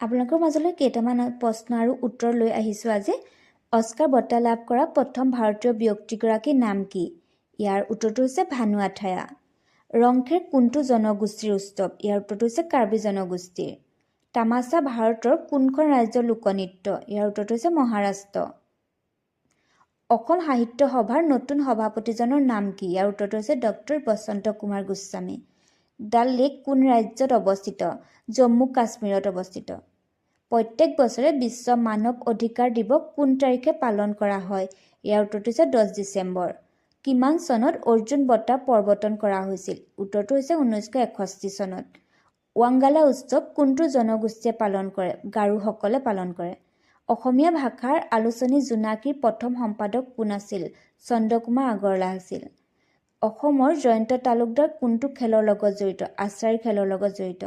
আপোনালোকৰ মাজলৈ কেইটামান প্ৰশ্ন আৰু উত্তৰ লৈ আহিছোঁ আজি। অস্কাৰ বঁটা লাভ কৰা প্ৰথম ভাৰতীয় ব্যক্তিগৰাকীৰ নাম কি? ইয়াৰ উত্তৰটো হৈছে ভানু আথায়া। ৰংখেৰ কোনটো জনগোষ্ঠীৰ উৎসৱ? ইয়াৰ উত্তৰটো হৈছে কাৰ্বি জনগোষ্ঠীৰ। তামাচা ভাৰতৰ কোনখন ৰাজ্যৰ লোকনৃত্য? ইয়াৰ উত্তৰটো হৈছে মহাৰাষ্ট্ৰ। অসম সাহিত্য সভাৰ নতুন সভাপতিজনৰ নাম কি? ইয়াৰ উত্তৰটো হৈছে ডক্টৰ বসন্ত কুমাৰ গোস্বামী। ডাল লেক কোন ৰাজ্যত অৱস্থিত? জম্মু কাশ্মীৰত অৱস্থিত। প্ৰত্যেক বছৰে বিশ্ব মানৱ অধিকাৰ দিৱস কোন তাৰিখে পালন কৰা হয়? ইয়াৰ উত্তৰটো হৈছে 10 ডিচেম্বৰ। কিমান চনত অৰ্জুন বঁটা প্ৰৱৰ্তন কৰা হৈছিল? উত্তৰটো হৈছে 1961 চনত। ৱাংগালা উৎসৱ কোনটো জনগোষ্ঠীয়ে পালন কৰে? গাৰোসকলে পালন কৰে। অসমীয়া ভাষাৰ আলোচনী জোনাকীৰ প্ৰথম সম্পাদক কোন আছিল? চন্দ্ৰকুমাৰ আগৰৱালা আছিল। অসমৰ জয়ন্ত তালুকদাৰ কোনটো খেলৰ লগত জড়িত? আৰ্চাৰী খেলৰ লগত জড়িত।